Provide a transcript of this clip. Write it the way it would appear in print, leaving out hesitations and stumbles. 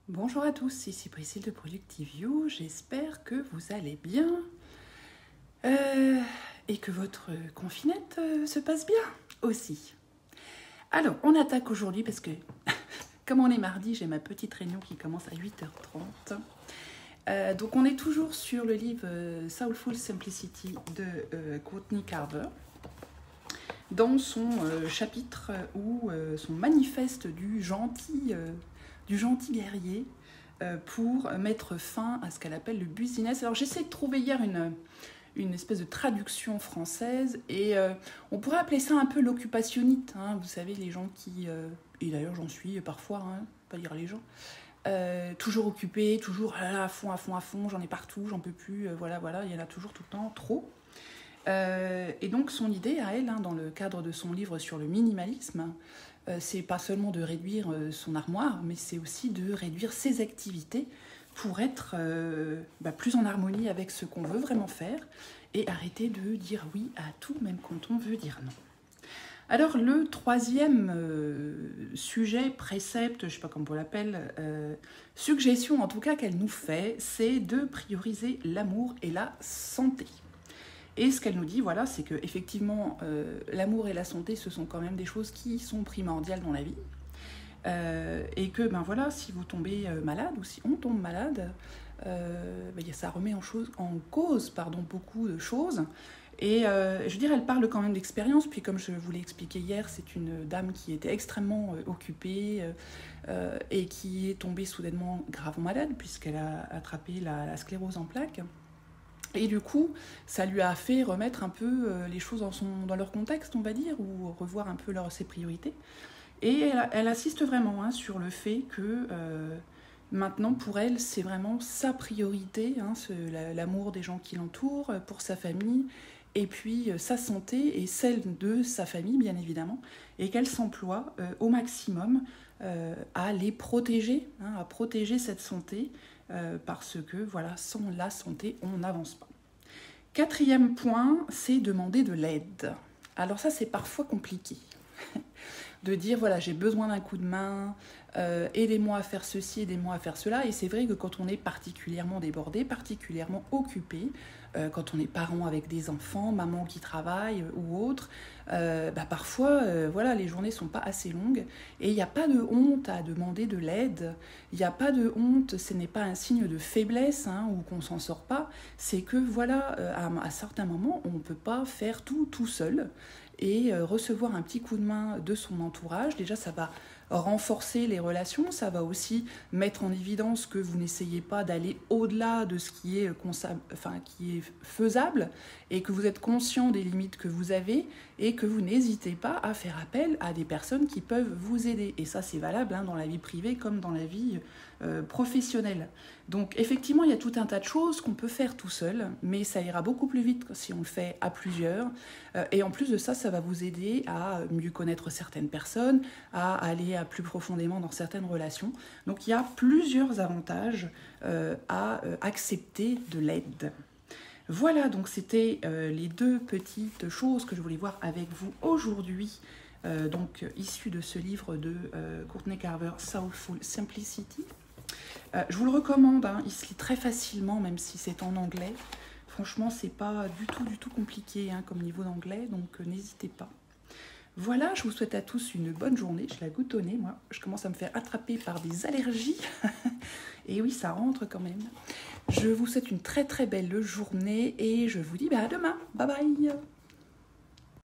Bonjour à tous, ici Priscille de Productive You, j'espère que vous allez bien et que votre confinette se passe bien aussi. Alors, on attaque aujourd'hui parce que, comme on est mardi, j'ai ma petite réunion qui commence à 8h30. Donc on est toujours sur le livre Soulful Simplicity de Courtney Carver, dans son chapitre ou son manifeste du gentil guerrier pour mettre fin à ce qu'elle appelle le business. Alors j'essaie de trouver hier une espèce de traduction française et on pourrait appeler ça un peu l'occupationnite, hein, vous savez, les gens qui, et d'ailleurs j'en suis parfois, hein, pas dire les gens, toujours occupés, toujours à fond, j'en ai partout, j'en peux plus, voilà, il y en a toujours tout le temps, trop. Et donc son idée à elle, hein, dans le cadre de son livre sur le minimalisme, c'est pas seulement de réduire son armoire, mais c'est aussi de réduire ses activités pour être plus en harmonie avec ce qu'on veut vraiment faire et arrêter de dire oui à tout, même quand on veut dire non. Alors le troisième sujet, précepte, je ne sais pas comment on l'appelle, suggestion en tout cas qu'elle nous fait, c'est de prioriser l'amour et la santé. Et ce qu'elle nous dit, voilà, c'est qu'effectivement, l'amour et la santé, ce sont quand même des choses qui sont primordiales dans la vie. Et que, ben voilà, si vous tombez malade, ou si on tombe malade, ça remet en cause beaucoup de choses. Et je veux dire, elle parle quand même d'expérience, puis comme je vous l'ai expliqué hier, c'est une dame qui était extrêmement occupée et qui est tombée soudainement gravement malade, puisqu'elle a attrapé la sclérose en plaques. Et du coup, ça lui a fait remettre un peu les choses dans leur contexte, on va dire, ou revoir un peu ses priorités. Et elle insiste vraiment hein, sur le fait que maintenant, pour elle, c'est vraiment sa priorité, hein, l'amour des gens qui l'entourent, pour sa famille, et puis sa santé et celle de sa famille, bien évidemment, et qu'elle s'emploie au maximum à les protéger, hein, à protéger cette santé, parce que voilà, sans la santé, on n'avance pas. Quatrième point, c'est demander de l'aide. Alors ça, c'est parfois compliqué de dire, voilà, j'ai besoin d'un coup de main, aidez-moi à faire ceci, aidez-moi à faire cela. Et c'est vrai que quand on est particulièrement débordé, particulièrement occupé, quand on est parent avec des enfants, maman qui travaille ou autre, parfois, les journées ne sont pas assez longues. Et il n'y a pas de honte à demander de l'aide. Il n'y a pas de honte, ce n'est pas un signe de faiblesse hein, ou qu'on ne s'en sort pas. C'est que, voilà, à certains moments, on ne peut pas faire tout seul. Et recevoir un petit coup de main de son entourage, déjà ça va renforcer les relations, ça va aussi mettre en évidence que vous n'essayez pas d'aller au-delà de ce qui est faisable et que vous êtes conscient des limites que vous avez et que vous n'hésitez pas à faire appel à des personnes qui peuvent vous aider. Et ça c'est valable hein, dans la vie privée comme dans la vie professionnelle. Donc effectivement il y a tout un tas de choses qu'on peut faire tout seul, mais ça ira beaucoup plus vite si on le fait à plusieurs. Et en plus de ça, ça va vous aider à mieux connaître certaines personnes, à aller plus profondément dans certaines relations. Donc il y a plusieurs avantages à accepter de l'aide. Voilà, donc c'était les deux petites choses que je voulais voir avec vous aujourd'hui, issues de ce livre de Courtney Carver, Soulful Simplicity. Je vous le recommande, hein, il se lit très facilement, même si c'est en anglais. Franchement, c'est pas du tout compliqué hein, comme niveau d'anglais, donc n'hésitez pas. Voilà, je vous souhaite à tous une bonne journée. Je la goutte au nez, moi. Je commence à me faire attraper par des allergies. Et oui, ça rentre quand même. Je vous souhaite une très belle journée et je vous dis à demain. Bye bye.